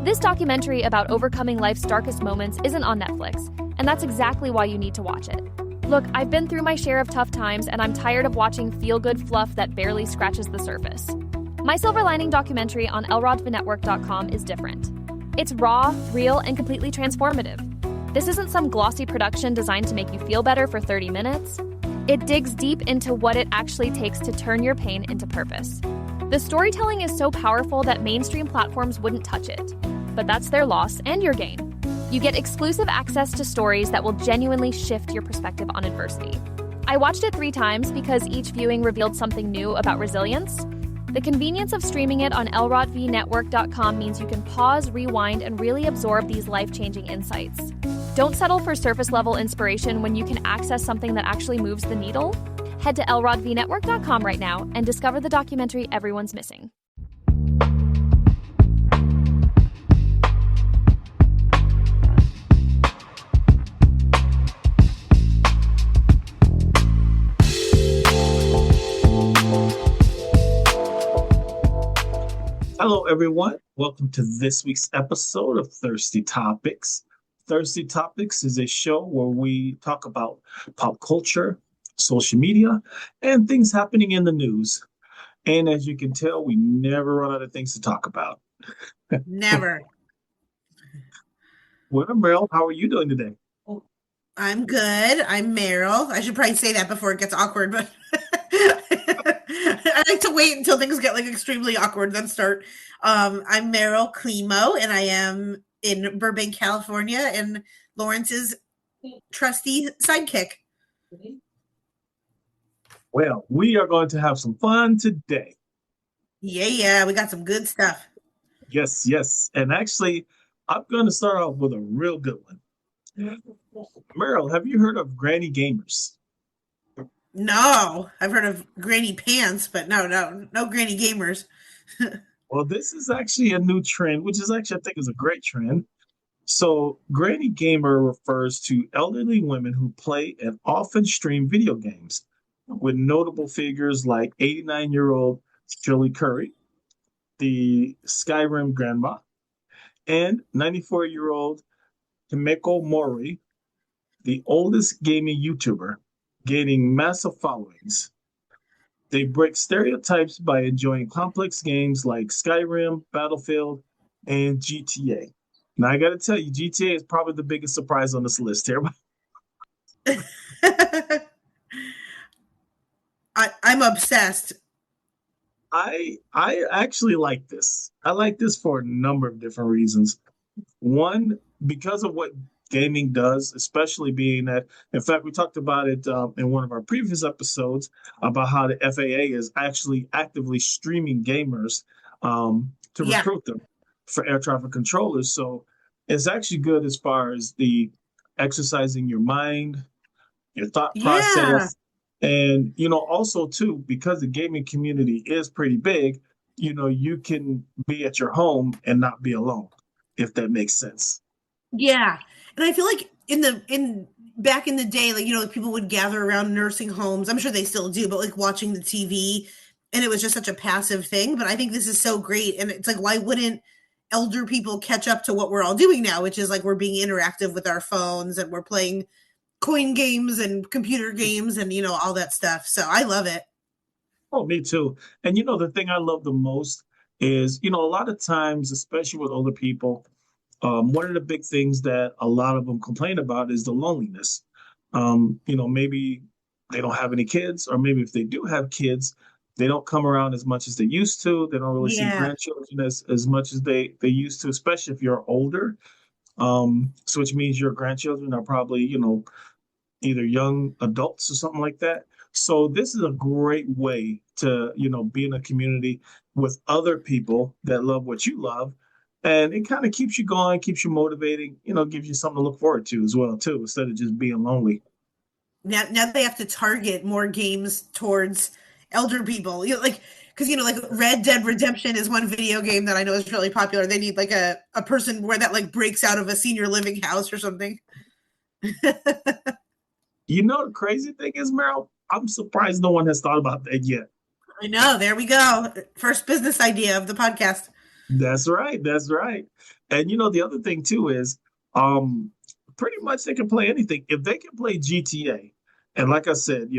This documentary about overcoming life's darkest moments isn't on Netflix, and that's exactly why you need to watch it. Look, I've been through my share of tough times, and I'm tired of watching feel-good fluff that barely scratches the surface. My Silver Lining documentary on lrodvnetwork.com is different. It's raw, real, and completely transformative. This isn't some glossy production designed to make you feel better for 30 minutes. It digs deep into what it actually takes to turn your pain into purpose. The storytelling is so powerful that mainstream platforms wouldn't touch it. But that's their loss and your gain. You get exclusive access to stories that will genuinely shift your perspective on adversity. I watched it 3 times because each viewing revealed something new about resilience. The convenience of streaming it on lrodvnetwork.com means you can pause, rewind, and really absorb these life-changing insights. Don't settle for surface-level inspiration when you can access something that actually moves the needle. Head to lrodvnetwork.com right now and discover the documentary everyone's missing. Hello, everyone. Welcome to this week's episode of Thirsty Topics. Thirsty Topics is a show where we talk about pop culture, social media, and things happening in the news. And as you can tell, we never run out of things to talk about. Never. Well, Meryl, how are you doing today? I'm good. I'm Meryl. I should probably say that before it gets awkward, but I like to wait until things get like extremely awkward, then start. I'm Meryl Climo, and I am in Burbank, California, and Lawrence's trusty sidekick. Well, we are going to have some fun today. Yeah, we got some good stuff. Yes. And actually, I'm going to start off with a real good one. Meryl, have you heard of granny gamers? No, I've heard of granny pants, but no granny gamers. Well, this is actually a new trend, which is actually, I think, is a great trend. So, granny gamer refers to elderly women who play and often stream video games, with notable figures like 89-year-old Shirley Curry, the Skyrim grandma, and 94-year-old Himeko Mori, the oldest gaming YouTuber, gaining massive followings. They break stereotypes by enjoying complex games like Skyrim, Battlefield, and GTA. Now, I got to tell you, GTA is probably the biggest surprise on this list here. I'm obsessed. I actually like this. I like this for a number of different reasons. One, because of what gaming does, especially being that, in fact, we talked about it in one of our previous episodes about how the FAA is actually actively streaming gamers to recruit them for air traffic controllers. So it's actually good as far as the exercising your mind, your thought process. And, also, too, because the gaming community is pretty big, you can be at your home and not be alone, if that makes sense. Yeah. And I feel like back in the day, like, people would gather around nursing homes. I'm sure they still do, but like watching the TV, and it was just such a passive thing. But I think this is so great. And it's like, why wouldn't elder people catch up to what we're all doing now, which is like we're being interactive with our phones and we're playing coin games and computer games and, all that stuff. So I love it. Oh, me too. And, the thing I love the most is, a lot of times, especially with older people, one of the big things that a lot of them complain about is the loneliness. Maybe they don't have any kids, or maybe if they do have kids, they don't come around as much as they used to. They don't really see grandchildren as much as they used to, especially if you're older. So which means your grandchildren are probably, either young adults or something like that. So this is a great way to, be in a community with other people that love what you love. And it kind of keeps you going, keeps you motivating, gives you something to look forward to as well, too, instead of just being lonely. Now they have to target more games towards elder people, because, like Red Dead Redemption is one video game that I know is really popular. They need like a person where that like breaks out of a senior living house or something. The crazy thing is, Meryl, I'm surprised no one has thought about that yet. I know. There we go. First business idea of the podcast. That's right. That's right. And the other thing too is, um, pretty much they can play anything. If they can play GTA, and like I said,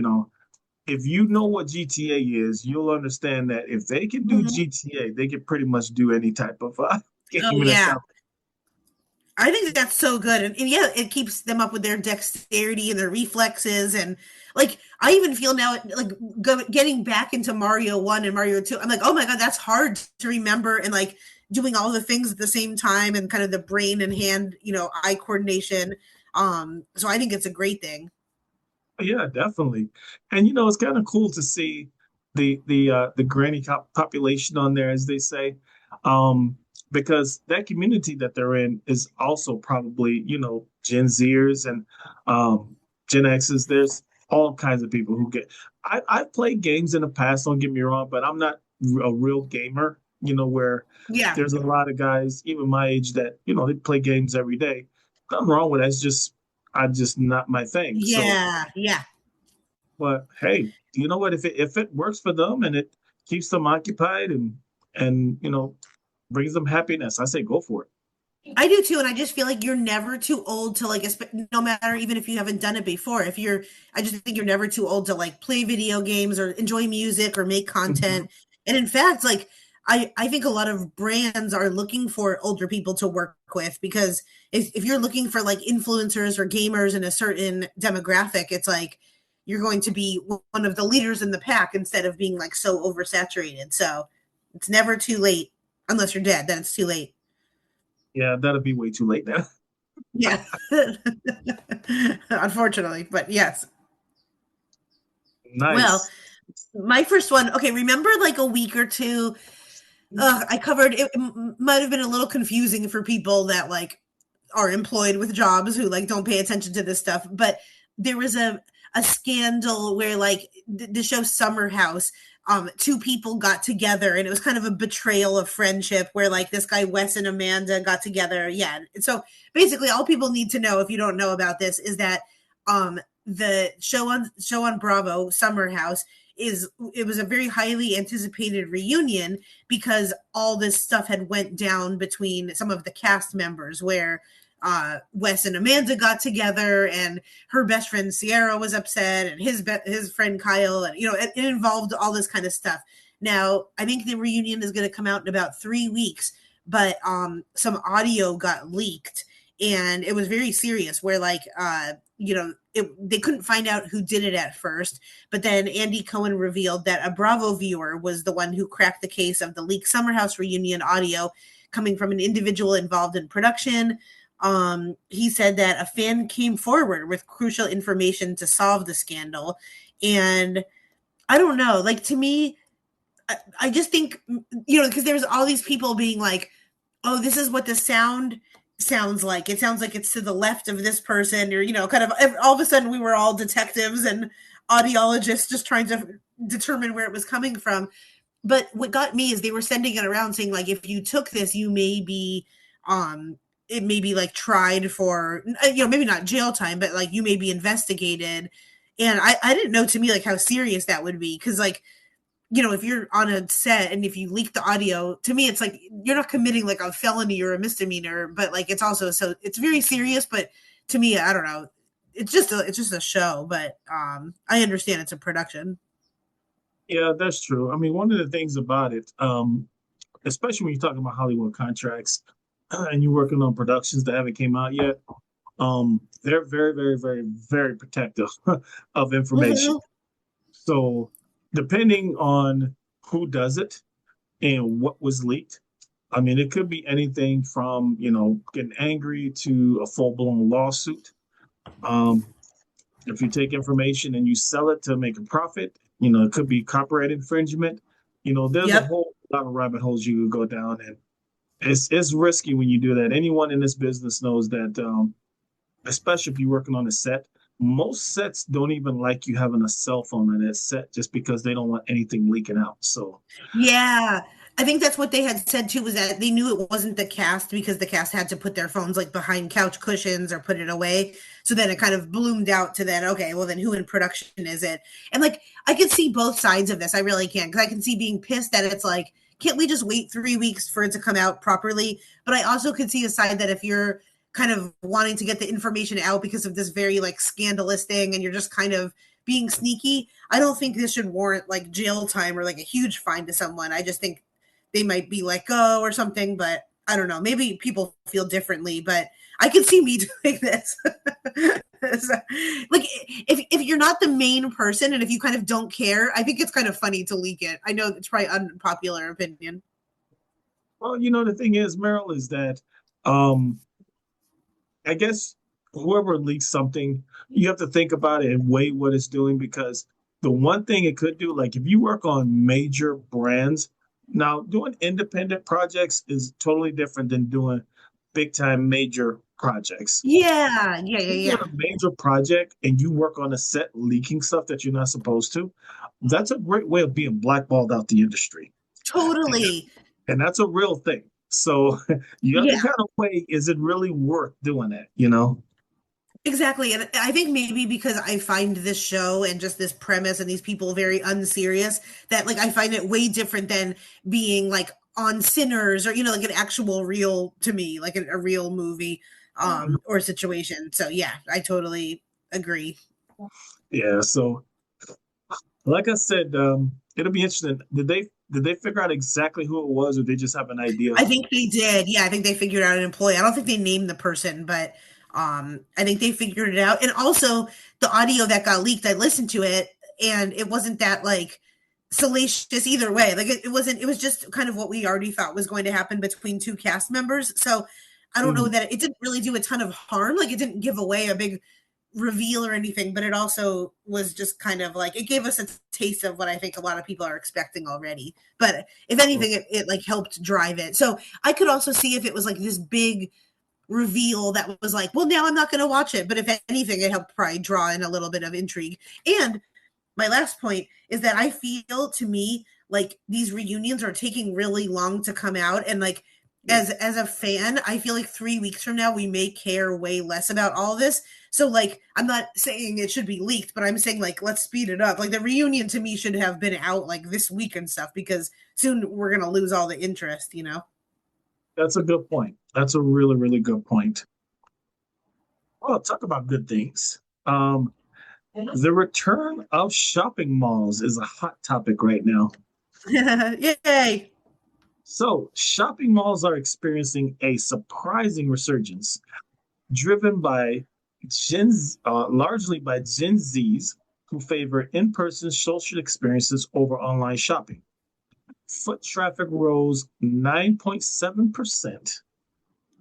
if you know what GTA is, you'll understand that if they can do Mhm. GTA, they can pretty much do any type of Oh game that's yeah. out I think that's so good. And yeah, it keeps them up with their dexterity and their reflexes. And like, I even feel now, like getting back into Mario 1 and Mario 2, I'm like, oh my God, that's hard to remember. And like doing all the things at the same time and kind of the brain and hand, eye coordination. So I think it's a great thing. there. Yeah, definitely. And it's kind of cool to see the granny population on there, as they say. Um, because that community that they're in is also probably, Gen Zers and Gen X's. There's all kinds of people who get. I've played games in the past, don't get me wrong, but I'm not a real gamer, where Yeah. there's a lot of guys, even my age, that, they play games every day. Nothing wrong with that. It's just, I just not my thing. So, Yeah. Yeah. but hey, you know what? If it works for them and it keeps them occupied and brings them happiness, I say go for it. I do too, and I just feel like you're never too old to like, no matter even if you haven't done it before. I just think you're never too old to like play video games or enjoy music or make Mhm. content. And in fact, like I think a lot of brands are looking for older people to work with because if you're looking for like influencers or gamers in a certain demographic, it's like you're going to be one of the leaders in the pack instead of being like so oversaturated. So it's never too late unless you're dead, then it's too late. Yeah, that'll be way too late now. Yeah. Unfortunately, but yes. Well, Nice. my first one, okay, remember like a week or two, I covered it, might have been a little confusing for people that like are employed with jobs who like don't pay attention to this stuff, but there was a scandal where like the show Summer House, two people got together and it was kind of a betrayal of friendship where like this guy Wes and Amanda got together. Yeah. And so basically all people need to know if you don't know about this is that the show on Bravo, Summer House, it was a very highly anticipated reunion because all this stuff had went down between some of the cast members where Wes and Amanda got together and her best friend Sierra was upset and his friend Kyle, and it involved all this kind of stuff. Now I think the reunion is going to come out in about 3 weeks, but some audio got leaked and it was very serious where like they couldn't find out who did it at first, but then Andy Cohen revealed that a Bravo viewer was the one who cracked the case of the leaked Summer House reunion audio coming from an individual involved in production. He said that a fan came forward with crucial information to solve the scandal. And I don't know, like to me, I just think, because there's all these people being like, oh, this is what the sound sounds like. It sounds like it's to the left of this person, or, kind of all of a sudden we were all detectives and audiologists just trying to determine where it was coming from. But what got me is they were sending it around saying, like, if you took this, you may be, it may be like tried for, maybe not jail time, but like you may be investigated. And I didn't know, to me, like how serious that would be. Cause like, if you're on a set and if you leak the audio, to me, it's like you're not committing like a felony or a misdemeanor, but like it's also so it's very serious. But to me, I don't know. It's just a show, but I understand it's a production. Yeah, that's true. I mean, one of the things about it, especially when you're talking about Hollywood contracts and you're working on productions that haven't came out yet, they're very, very, very, very protective of information. Mhm. So depending on who does it and what was leaked, I mean, it could be anything from, getting angry to a full-blown lawsuit. Um, if you take information and you sell it to make a profit, it could be copyright infringement. There's a Yep. whole lot of rabbit holes you could go down, and it's risky when you do that. Anyone in this business knows that, especially if you're working on a set. Most sets don't even like you having a cell phone on that set just because they don't want anything leaking out. So, Yeah. I think that's what they had said too, was that they knew it wasn't the cast because the cast had to put their phones like behind couch cushions or put it away. So then it kind of bloomed out to that, okay, well then who in production is it? And like I could see both sides of this. I really can, because I can see being pissed that it's like can't we just wait 3 weeks for it to come out properly? But I also could see a side that if you're kind of wanting to get the information out because of this very like scandalous thing and you're just kind of being sneaky, I don't think this should warrant like jail time or like a huge fine to someone. I just think they might be let go or something, but I don't know. Maybe people feel differently, but I can see me doing this. So, like if you're not the main person and if you kind of don't care, I think it's kind of funny to leak it. I know it's probably unpopular opinion. Well, you know, the thing is, Meryl, is that um, I guess whoever leaks something, you have to think about it and weigh what it's doing because the one thing it could do, like if you work on major brands, now doing independent projects is totally different than doing big time major projects. Yeah, yeah, If yeah, you're yeah. doing a major project and you work on a set leaking stuff that you're not supposed to, that's a great way of being blackballed out the industry. Totally. And that's a real thing. So you have to Yeah. kind of weigh, is it really worth doing that, you know? Exactly. And I think maybe because I find this show and just this premise and these people very unserious, that like I find it way different than being like on Sinners or, like an actual real to me, like a real movie or situation. So yeah, I totally agree. Yeah. So like I said, it'll be interesting. Did they figure out exactly who it was or they just have an idea? I think they did. Yeah, I think they figured out an employee. I don't think they named the person, but I think they figured it out. And also the audio that got leaked, I listened to it and it wasn't that like salacious either way. Like it wasn't, it was just kind of what we already thought was going to happen between two cast members. So I don't know Mhm. that it didn't really do a ton of harm. Like it didn't give away a big reveal or anything, but it also was just kind of like it gave us a taste of what I think a lot of people are expecting already. But if anything, it like helped drive it. So I could also see if it was like this big reveal that was like, well, now I'm not going to watch it. But if anything, it helped probably draw in a little bit of intrigue. And my last point is that I feel to me like these reunions are taking really long to come out and like Yeah. as a fan, I feel like 3 weeks from now we may care way less about all this. So like I'm not saying it should be leaked, but I'm saying like let's speed it up. Like the reunion to me should have been out like this week and stuff because soon we're gonna lose all the interest. That's a good point. That's a really, really good point. Well, talk about good things. The return of shopping malls is a hot topic right now. Yay. So, shopping malls are experiencing a surprising resurgence, driven by largely by Gen Zs who favor in-person social experiences over online shopping. Foot traffic rose 9.7%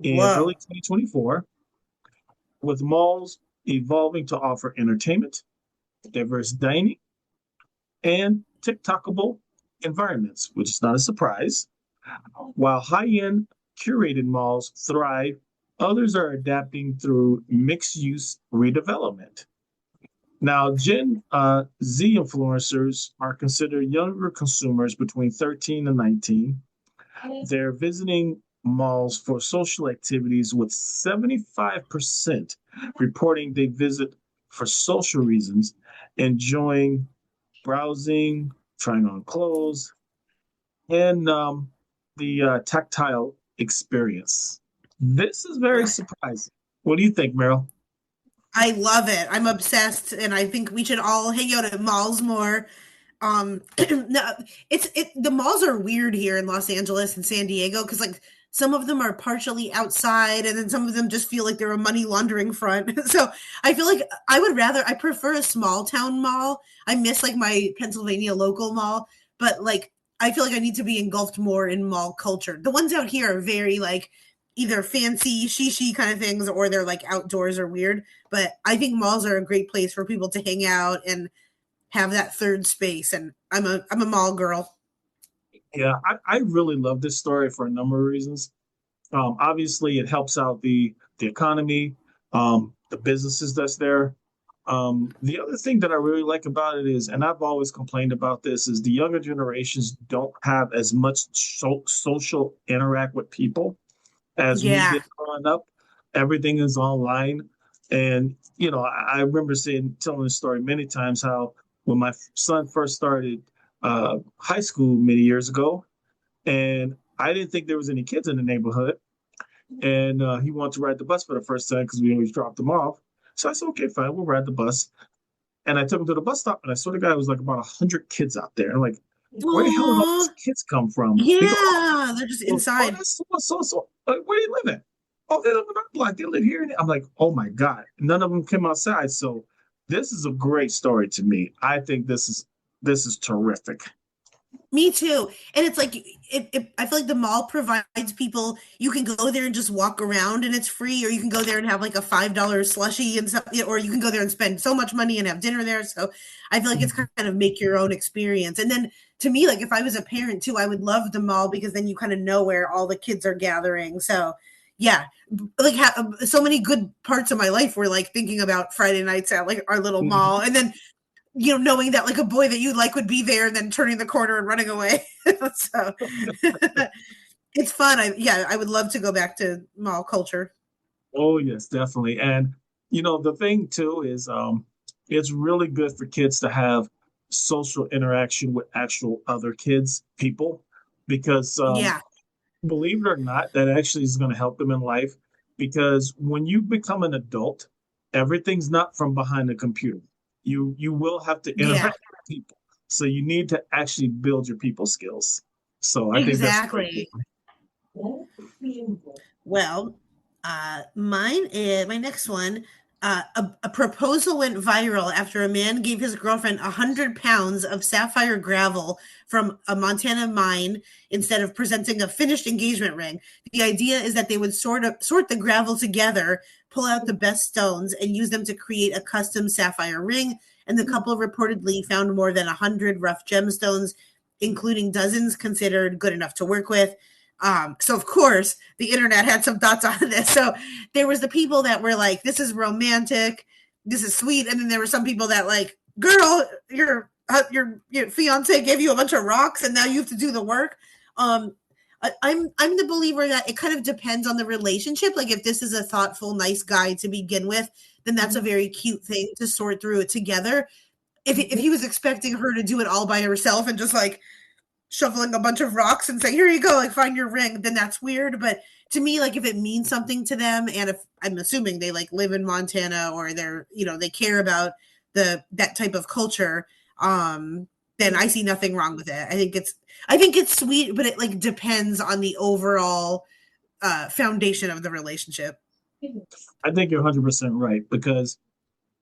in early Whoa. 2024, with malls evolving to offer entertainment, diverse dining, and TikTokable environments, which is not a surprise. While high-end curated malls thrive, others are adapting through mixed-use redevelopment. Now, Gen Z influencers are considered younger consumers between 13 and 19. They're visiting malls for social activities, with 75% reporting they visit for social reasons, enjoying browsing, trying on clothes, and the tactile experience. This is very surprising. What do you think, Meryl? I love it. I'm obsessed, and I think we should all hang out at malls more. No, the malls are weird here in Los Angeles and San Diego because like some of them are partially outside, and then some of them just feel like they're a money laundering front. So I feel like I prefer a small town mall. I miss like my Pennsylvania local mall, but like I feel like I need to be engulfed more in mall culture. The ones out here are very like either fancy shishi kind of things or they're like outdoors or weird. But I think malls are a great place for people to hang out and have that third space. And I'm a mall girl. Yeah, I really love this story for a number of reasons. Obviously, it helps out the economy, the businesses that's there. The other thing that I really like about it is, and I've always complained about this, is the younger generations don't have as much social interact with people as we Yeah. did growing up. Everything is online. And, I remember telling the story many times how when my son first started high school many years ago, and I didn't think there was any kids in the neighborhood. And he wanted to ride the bus for the first time because we always dropped him off. So I said, okay, fine, we'll ride the bus. And I took him to the bus stop, and I saw the guy was like about 100 kids out there. I'm like, where the hell did all Aw, these kids come from? He goes, yeah, they're just oh, inside. that's so. Where do you live at? Oh, they live in our block. They live here. I'm like, oh my God. None of them came outside. So this is a great story to me. I think this is terrific. Me too. And it's like I feel like the mall provides people, you can go there and just walk around and it's free, or you can go there and have like a $5 slushy and stuff, or you can go there and spend so much money and have dinner there. So I feel like it's kind of make your own experience. And then to me, like if I was a parent too, I would love the mall because then you kind of know where all the kids are gathering. So yeah, like so many good parts of my life were like thinking about Friday nights at like our little mall. And then knowing that like a boy that you like would be there and then turning the corner and running away. So it's fun. I would love to go back to mall culture. Oh yes, definitely. And the thing too is it's really good for kids to have social interaction with actual other kids, people, because Yeah. believe it or not, that actually is going to help them in life. Because when you become an adult, everything's not from behind the computer. You will have to Yeah. interact with people. So you need to actually build your people skills. So I think that's great. Exactly. Well, my next one. A proposal went viral after a man gave his girlfriend 100 pounds of sapphire gravel from a Montana mine instead of presenting a finished engagement ring. The idea is that they would sort the gravel together, pull out the best stones, and use them to create a custom sapphire ring. And the couple reportedly found more than 100 rough gemstones, including dozens considered good enough to work with. So of course the internet had some thoughts on this. So there was the people that were like, this is romantic, this is sweet. And then there were some people that like, girl, your fiance gave you a bunch of rocks and now you have to do the work. I'm the believer that it kind of depends on the relationship. Like if this is a thoughtful, nice guy to begin with, then that's a very cute thing to sort through it together. If he was expecting her to do it all by herself and just like shoveling a bunch of rocks and say, here you go, like find your ring, then that's weird. But to me, like if it means something to them, and if I'm assuming they like live in Montana or they're, they care about that type of culture, then I see nothing wrong with it. I think it's sweet, but it like depends on the overall foundation of the relationship. I think you're 100% right, because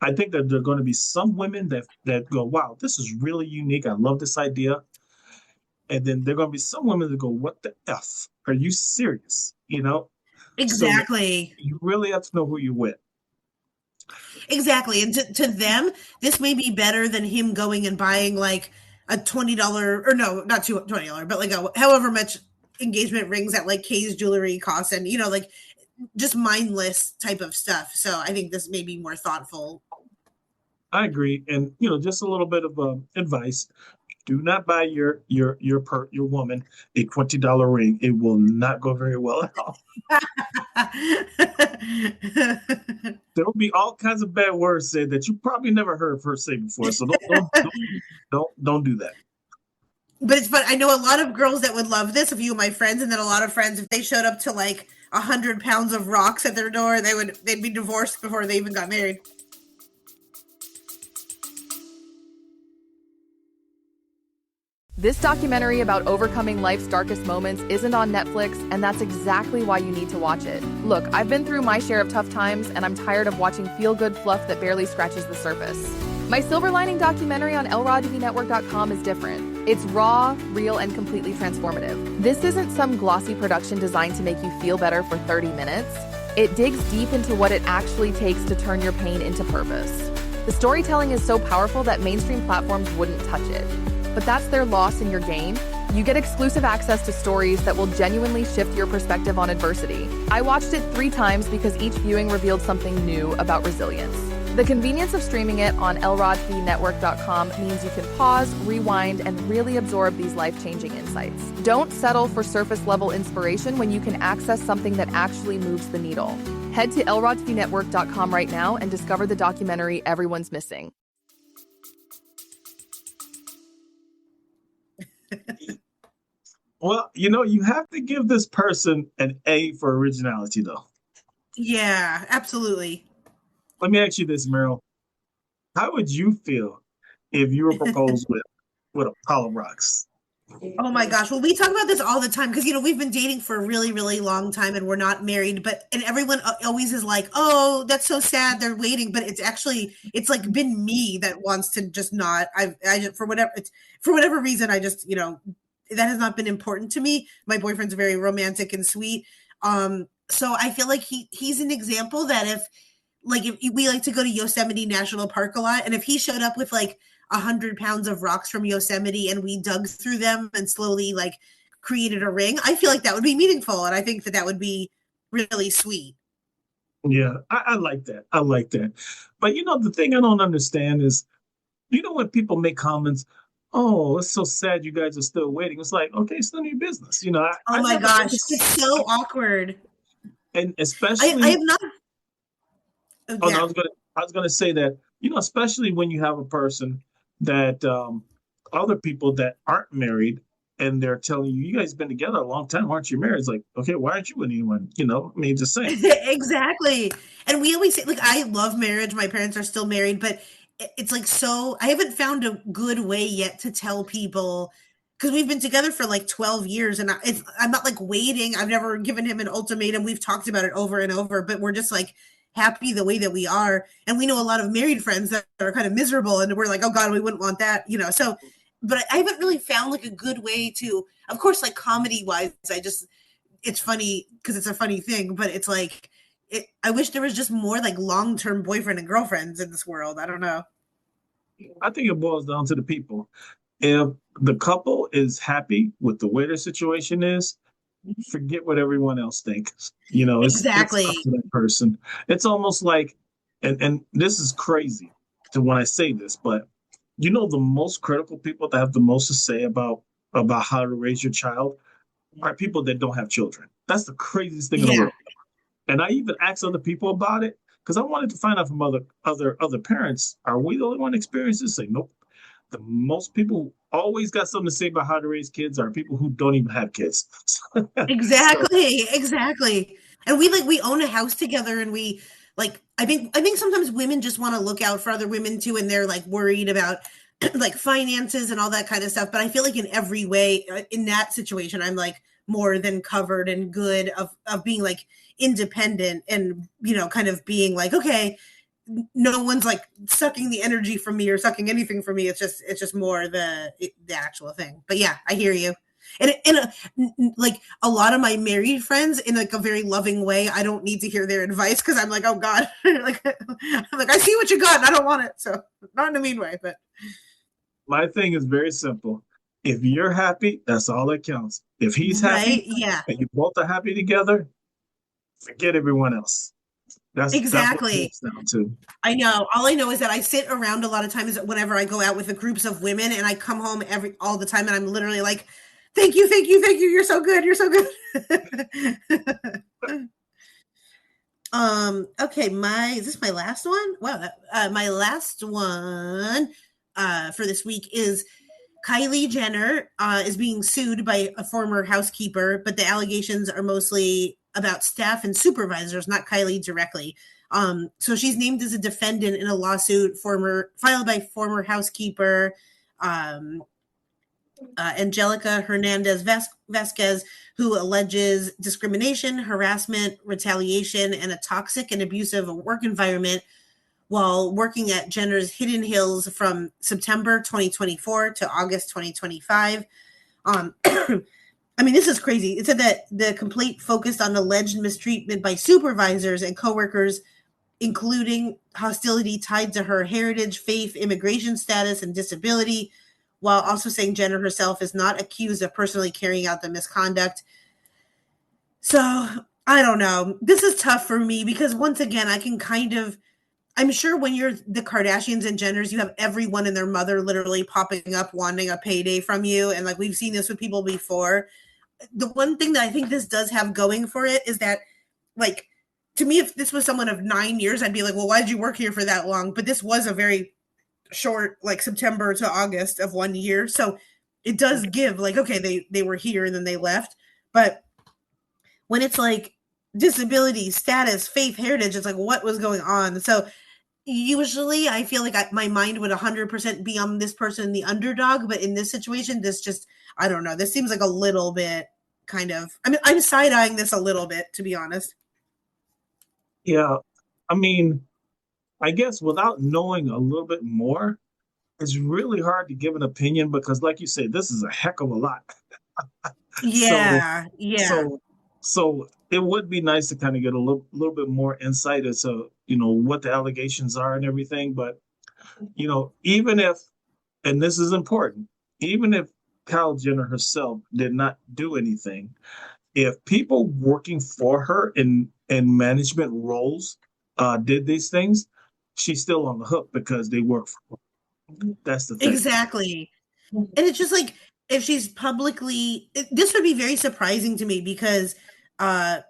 I think that there are going to be some women that go, wow, this is really unique. I love this idea. And then there are going to be some women that go, what the F? Are you serious? Exactly. So you really have to know who you're with. Exactly. And to them, this may be better than him going and buying like a $20, or no, not $20, but like however much engagement rings at like Kay's jewelry costs, and like just mindless type of stuff. So I think this may be more thoughtful. I agree. And just a little bit of advice. Do not buy your woman a $20 ring. It will not go very well at all. There will be all kinds of bad words said that you probably never heard her say before. So don't do that. But it's fun. I know a lot of girls that would love this. A few of my friends, and then a lot of friends, if they showed up to like 100 pounds of rocks at their door, they'd be divorced before they even got married. This documentary about overcoming life's darkest moments isn't on Netflix, and that's exactly why you need to watch it. Look, I've been through my share of tough times, and I'm tired of watching feel-good fluff that barely scratches the surface. My Silver Lining documentary on LRAWTVNetwork.com is different. It's raw, real, and completely transformative. This isn't some glossy production designed to make you feel better for 30 minutes. It digs deep into what it actually takes to turn your pain into purpose. The storytelling is so powerful that mainstream platforms wouldn't touch it. But that's their loss and your gain. You get exclusive access to stories that will genuinely shift your perspective on adversity. I watched it 3 times because each viewing revealed something new about resilience. The convenience of streaming it on LRAWTVNetwork.com means you can pause, rewind, and really absorb these life-changing insights. Don't settle for surface-level inspiration when you can access something that actually moves the needle. Head to LRAWTVNetwork.com right now and discover the documentary everyone's missing. Well, you have to give this person an A for originality, though. Yeah, absolutely. Let me ask you this, Meryl. How would you feel if you were proposed with a pile of rocks? Oh my gosh. Well, we talk about this all the time because, we've been dating for a really, really long time and we're not married. And everyone always is like, oh, that's so sad. They're waiting. But it's like been me that wants to just not. I just, for whatever reason, I just, that has not been important to me. My boyfriend's very romantic and sweet. So I feel like he's an example that if we like to go to Yosemite National Park a lot, and if he showed up with like 100 pounds of rocks from Yosemite and we dug through them and slowly like created a ring, I feel like that would be meaningful. And I think that would be really sweet. Yeah, I like that. I like that. But the thing I don't understand is, when people make comments, oh, it's so sad you guys are still waiting. It's like, okay, it's none of your business. Oh my gosh, it's so awkward. And especially, I have not. Oh, no, I was gonna say that, especially when you have a person that other people that aren't married and they're telling you, you guys been together a long time, aren't you married? It's like, okay, why aren't you with anyone? I mean, just saying. Exactly. And we always say, like, I love marriage. My parents are still married, but it's like, so I haven't found a good way yet to tell people, because we've been together for like 12 years and I'm not like waiting. I've never given him an ultimatum. We've talked about it over and over, but we're just like happy the way that we are. And we know a lot of married friends that are kind of miserable and we're like, oh God, we wouldn't want that, so, but I haven't really found like a good way to, of course, like comedy wise, it's funny because it's a funny thing, but it's like, I wish there was just more like long-term boyfriend and girlfriends in this world. I don't know. I think it boils down to the people. If the couple is happy with the way their situation is, forget what everyone else thinks. Exactly. It's up to that person. It's almost like, and this is crazy to when I say this, but the most critical people that have the most to say about how to raise your child are people that don't have children. That's the craziest thing in the world. And I even asked other people about it because I wanted to find out from other parents, are we the only one experiencing this? Say, nope. The most people always got something to say about how to raise kids are people who don't even have kids. Exactly. And we own a house together and we like, I think sometimes women just want to look out for other women too. And they're like worried about like finances and all that kind of stuff. But I feel like in every way in that situation, I'm like more than covered and good of being like independent and, kind of being like, okay, no one's like sucking the energy from me or sucking anything from me. It's just more the actual thing. But yeah, I hear you. And like a lot of my married friends in like a very loving way, I don't need to hear their advice because I'm like, oh God, like I'm like, I see what you got and I don't want it. So not in a mean way, but my thing is very simple. If you're happy, that's all that counts. If he's happy, yeah, and you both are happy together, forget everyone else. That's exactly. That's what it's down to. I know. All I know is that I sit around a lot of times whenever I go out with the groups of women, and I come home all the time, and I'm literally like, "Thank you, thank you, thank you. You're so good. You're so good." Okay. Is this my last one? Wow. My last one for this week is Kylie Jenner is being sued by a former housekeeper, but the allegations are mostly about staff and supervisors, not Kylie directly. So she's named as a defendant in a lawsuit filed by former housekeeper Angelica Hernandez Vasquez, who alleges discrimination, harassment, retaliation, and a toxic and abusive work environment while working at Jenner's Hidden Hills from September 2024 to August 2025. I mean, this is crazy. It said that the complaint focused on alleged mistreatment by supervisors and coworkers, including hostility tied to her heritage, faith, immigration status, and disability, while also saying Jenner herself is not accused of personally carrying out the misconduct. So, I don't know. This is tough for me because once again, I'm sure when you're the Kardashians and Jenners, you have everyone and their mother literally popping up wanting a payday from you. And like we've seen this with people before. The one thing that I think this does have going for it is that, like, to me, if this was someone of 9 years, I'd be like, well, why did you work here for that long? But this was a very short, like September to August of 1 year. So it does give like, okay, they were here and then they left. But when it's like disability, status, faith, heritage, it's like what was going on. So usually I feel like my mind would 100% be on this person, the underdog. But in this situation, this just, I don't know. This seems like a little bit kind of, I mean, I'm side eyeing this a little bit, to be honest. Yeah. I mean, I guess without knowing a little bit more, it's really hard to give an opinion because, like you say, this is a heck of a lot. So, Yeah. Yeah. so, so it would be nice to kind of get a little bit more insight into, what the allegations are and everything. But, even if, and this is important, even if Kyle Jenner herself did not do anything, if people working for her in management roles did these things, she's still on the hook because they work for her. That's the thing. Exactly. And it's just like if she's publicly, this would be very surprising to me because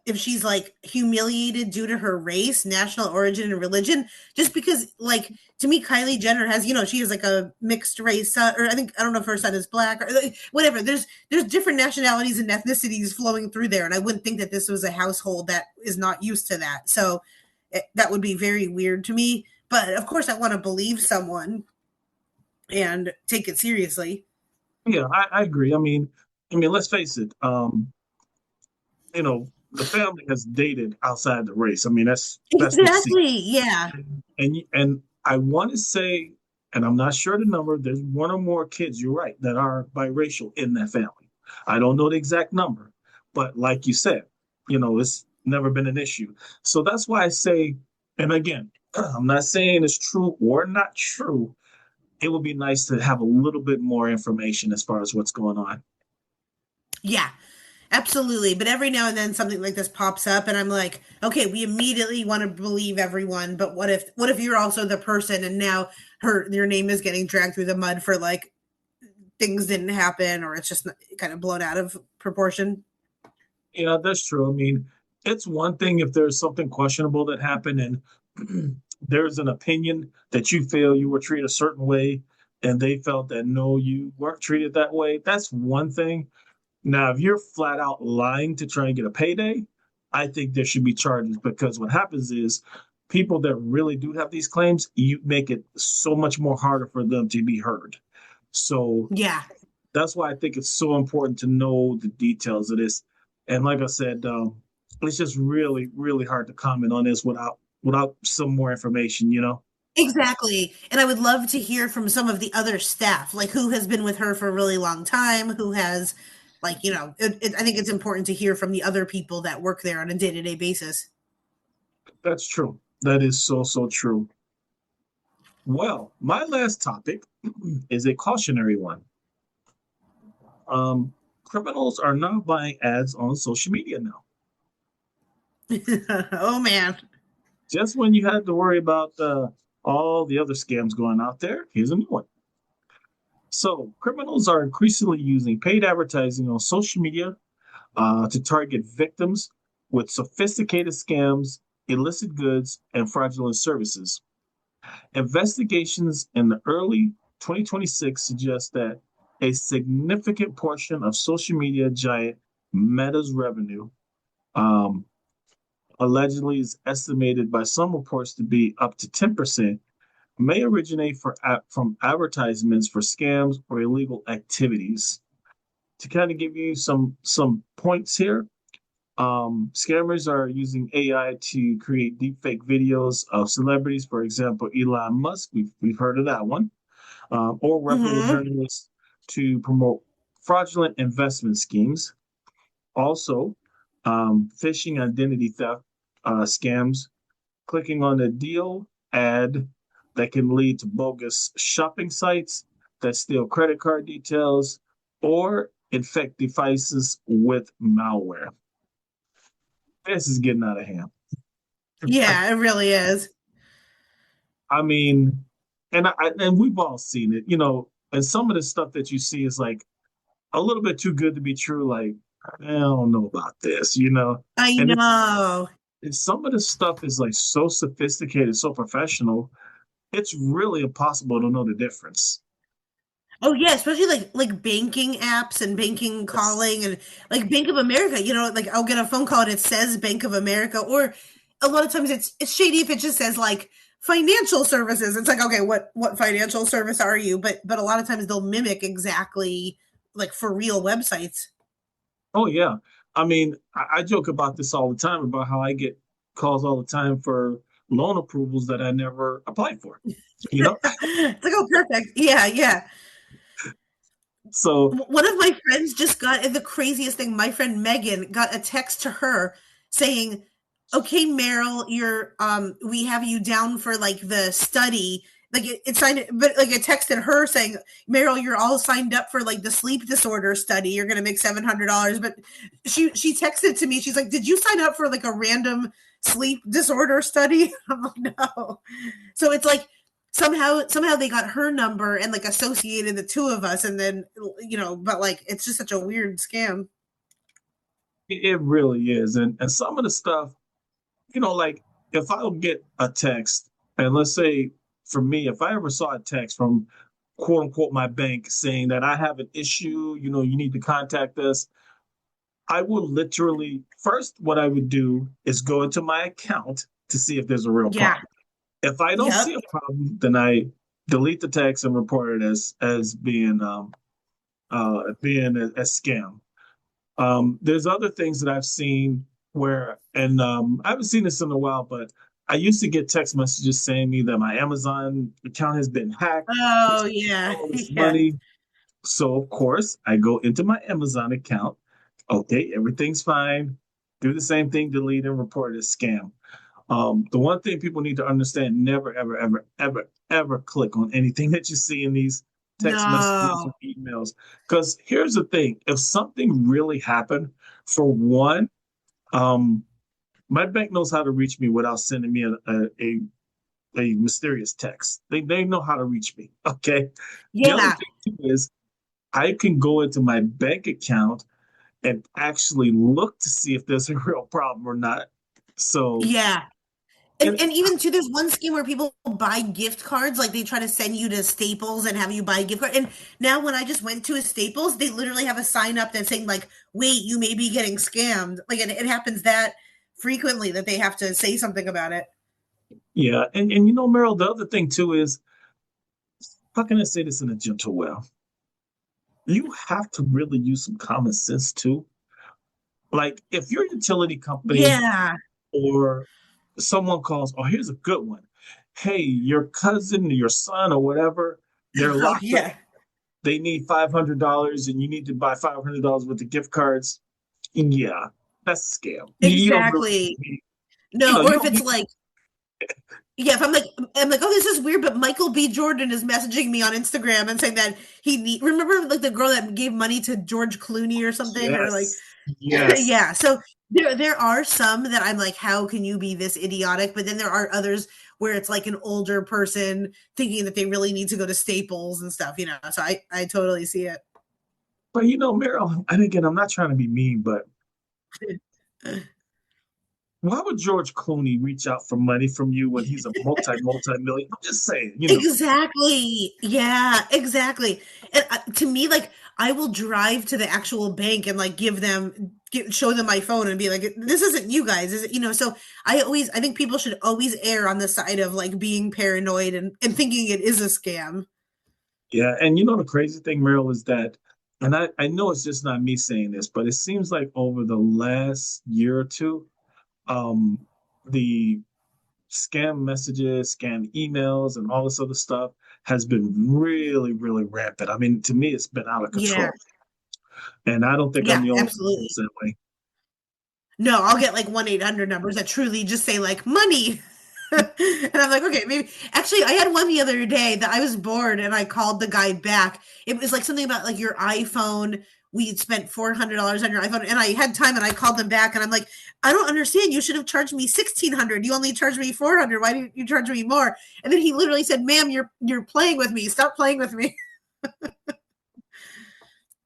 if she's like humiliated due to her race, national origin, and religion, just because like to me, Kylie Jenner has, she has like a mixed race son, or I don't know if her son is black or like, whatever. There's different nationalities and ethnicities flowing through there, and I wouldn't think that this was a household that is not used to that. So that would be very weird to me. But of course, I want to believe someone and take it seriously. Yeah, I agree. I mean, let's face it. The family has dated outside the race. I mean, that's no secret. Exactly. Yeah. And I want to say, and I'm not sure the number. There's one or more kids. You're right that are biracial in that family. I don't know the exact number, but like you said, it's never been an issue. So that's why I say, and again, I'm not saying it's true or not true. It would be nice to have a little bit more information as far as what's going on. Yeah. Absolutely. But every now and then something like this pops up and I'm like, okay, we immediately want to believe everyone, but what if you're also the person and now your name is getting dragged through the mud for like things didn't happen or it's just kind of blown out of proportion? Yeah, that's true. I mean, it's one thing if there's something questionable that happened and there's an opinion that you feel you were treated a certain way and they felt that no, you weren't treated that way. That's one thing. Now, if you're flat out lying to try and get a payday, I think there should be charges because what happens is people that really do have these claims, you make it so much more harder for them to be heard. So Yeah. that's why I think it's so important to know the details of this. And like I said, it's just really, really hard to comment on this without some more information. Exactly. And I would love to hear from some of the other staff, like who has been with her for a really long time, who has like, I think it's important to hear from the other people that work there on a day-to-day basis. That's true. That is so, so true. Well, my last topic is a cautionary one. Criminals are now buying ads on social media now. Oh, man. Just when you had to worry about all the other scams going out there, here's a new one. So, criminals are increasingly using paid advertising on social media to target victims with sophisticated scams, illicit goods, and fraudulent services. Investigations in the early 2026 suggest that a significant portion of social media giant Meta's revenue allegedly is estimated by some reports to be up to 10%, may originate from advertisements for scams or illegal activities. To kind of give you some points here, scammers are using AI to create deepfake videos of celebrities, for example, Elon Musk, we've heard of that one, or reputable journalists to promote fraudulent investment schemes. Also, phishing identity theft scams, clicking on a deal ad that can lead to bogus shopping sites that steal credit card details or infect devices with malware. This is getting out of hand. Yeah, it really is. I mean, and we've all seen it, and some of the stuff that you see is like a little bit too good to be true. Like, I don't know about this, I and know. some of the stuff is like so sophisticated, so professional, it's really impossible to know the difference. Oh yeah, especially like banking apps and banking Yes. calling and like Bank of America, like I'll get a phone call and it says Bank of America, or a lot of times it's shady if it just says like financial services. It's like, okay, what financial service are you? But a lot of times they'll mimic exactly like for real websites. Oh yeah. I mean, I joke about this all the time about how I get calls all the time for loan approvals that I never applied for. You know? It's like, oh, perfect. Yeah, yeah. So, One of my friends just got the craziest thing. My friend Megan got a text to her saying, "Okay, Meryl, we have you down for like the study." Like it signed, but like it texted her saying, "Meryl, you're all signed up for like the sleep disorder study. You're gonna make $700." But she texted to me. She's like, "Did you sign up for like a random sleep disorder study?" I'm like, "No." So it's like somehow they got her number and like associated the two of us, and then but like it's just such a weird scam. it really is. And some of the stuff, like if I'll get a text, and let's say for me, if I ever saw a text from quote unquote my bank saying that I have an issue, you need to contact us, I would literally first what I would do is go into my account to see if there's a real Yeah. problem. If I don't see Yep. a problem, then I delete the text and report it as being a scam. There's other things that I've seen where, and I haven't seen this in a while, but I used to get text messages saying me that my Amazon account has been hacked. Oh yeah. All this Yeah. money. So of course I go into my Amazon account. Okay, everything's fine. Do the same thing, delete and report it as scam. The one thing people need to understand: never, ever, ever, ever, ever click on anything that you see in these text messages No. or emails. Because here's the thing: if something really happened, for one, um, my bank knows how to reach me without sending me a mysterious text. They know how to reach me. Okay. The other Yeah. thing too is I can go into my bank account and actually look to see if there's a real problem or not. So, Yeah. and And even too, there's one scheme where people buy gift cards, like they try to send you to Staples and have you buy a gift card. And now when I just went to a Staples, they literally have a sign up that's saying like, "Wait, you may be getting scammed." Like it happens that frequently that they have to say something about it. yeah, and Meryl, the other thing too is, how can I say this in a gentle way? You have to really use some common sense too. Like if your utility company Yeah. or someone calls, oh, here's a good one. Hey, your cousin, your son, or whatever, they're Oh locked up. yeah. They need $500, and you need to buy $500 worth of gift cards. Yeah, that's a scam. You don't really Exactly. need, No, you or if don't it's need. like, yeah, if I'm like, oh, this is weird, but Michael B. Jordan is messaging me on Instagram and saying that remember like the girl that gave money to George Clooney or something, or like, Yes, yes. yeah. So there are some that I'm like, how can you be this idiotic? But then there are others where it's like an older person thinking that they really need to go to Staples and stuff. So I totally see it. But Meryl, and again, I'm not trying to be mean, but why would George Clooney reach out for money from you when he's a multi million? I'm just saying. Exactly. Yeah, exactly. And to me, like, I will drive to the actual bank and like show them my phone and be like, "This isn't you guys, is it?" So I think people should always err on the side of like being paranoid and thinking it is a scam. Yeah, and the crazy thing, Meryl, is that, and I know it's just not me saying this, but it seems like over the last year or two, um, the scam messages, scam emails, and all this other stuff has been really, really rampant. I mean, to me, it's been out of Yeah. control, and I don't think I'm Yeah, the only one who absolutely. feels that way. No, I'll get like 1-800 numbers that truly just say like money. And I'm like, okay, maybe. Actually, I had one the other day that I was bored and I called the guy back. It was like something about like your iPhone. We had spent $400 on your iPhone, and I had time, and I called them back, and I'm like, I don't understand. You should have charged me 1,600. You only charged me 400. Why didn't you charge me more? And then he literally said, "Ma'am, you're playing with me. Stop playing with me."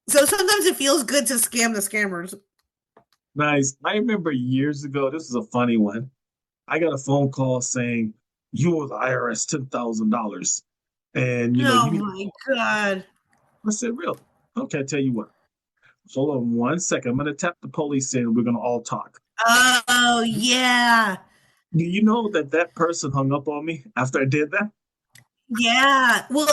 So sometimes it feels good to scam the scammers. Nice. I remember years ago, this is a funny one. I got a phone call saying you owe the IRS $10,000, and Oh you need my god. I said, really? Okay, I tell you what. Hold on one second. I'm going to tap the police in and we're going to all talk. Oh, yeah. Do you know that that person hung up on me after I did that? Yeah. Well,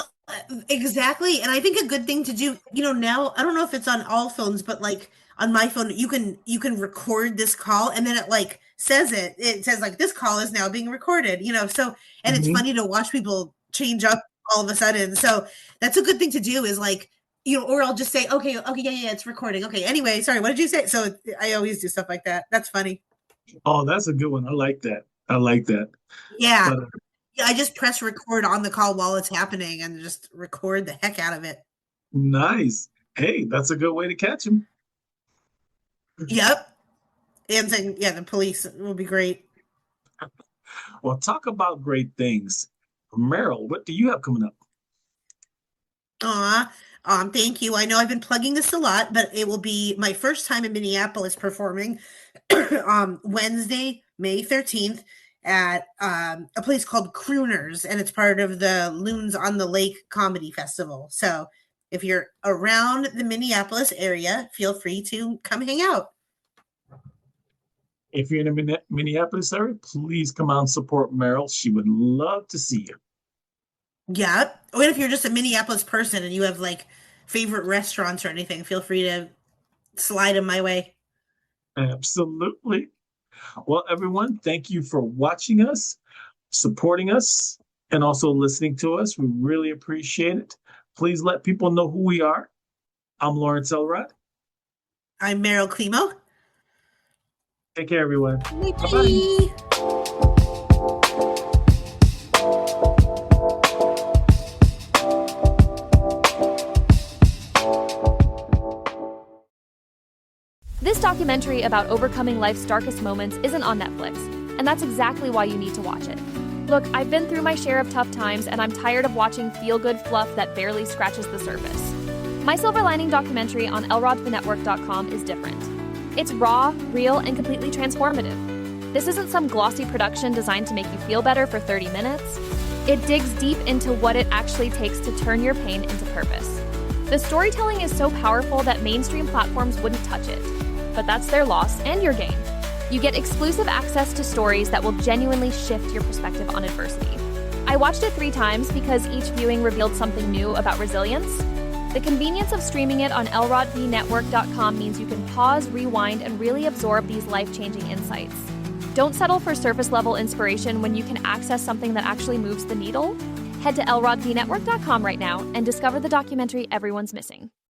exactly. And I think a good thing to do, now I don't know if it's on all phones, but like on my phone, you can record this call and then it like says it says like this call is now being recorded, so and it's Hmm. funny to watch people change up all of a sudden. So that's a good thing to do is like, or I'll just say, okay, yeah, it's recording. Okay. Anyway, sorry, what did you say? So I always do stuff like that. That's funny. Oh, that's a good one. I like that. I like that. Yeah. But Yeah, I just press record on the call while it's happening and just record the heck out of it. nice. Hey, that's a good way to catch him. Yep. And then, yeah, the police will be great. Well, talk about great things. Meryl, what do you have coming up? Aw, thank you. I know I've been plugging this a lot, but it will be my first time in Minneapolis performing Wednesday, May 13th at a place called Crooners, and it's part of the Loons on the Lake Comedy Festival. So if you're around the Minneapolis area, feel free to come hang out. If you're in the Minneapolis area, please come out and support Meryl. She would love to see you. Yeah. Or if you're just a Minneapolis person and you have like favorite restaurants or anything, feel free to slide them my way. Absolutely. Well, everyone, thank you for watching us, supporting us, and also listening to us. We really appreciate it. Please let people know who we are. I'm Lawrence Elrod. I'm Meryl Climo. Take care, everyone. Bye. Bye-bye. This documentary about overcoming life's darkest moments isn't on Netflix, and that's exactly why you need to watch it. Look, I've been through my share of tough times, and I'm tired of watching feel-good fluff that barely scratches the surface. My Silver Lining documentary on elrodthenetwork.com is different. It's raw, real, and completely transformative. This isn't some glossy production designed to make you feel better for 30 minutes. It digs deep into what it actually takes to turn your pain into purpose. The storytelling is so powerful that mainstream platforms wouldn't touch it. But that's their loss and your gain. You get exclusive access to stories that will genuinely shift your perspective on adversity. I watched it 3 times because each viewing revealed something new about resilience. The convenience of streaming it on elrodthenetwork.com means you can pause, rewind, and really absorb these life-changing insights. Don't settle for surface-level inspiration when you can access something that actually moves the needle. Head to elrodthenetwork.com right now and discover the documentary everyone's missing.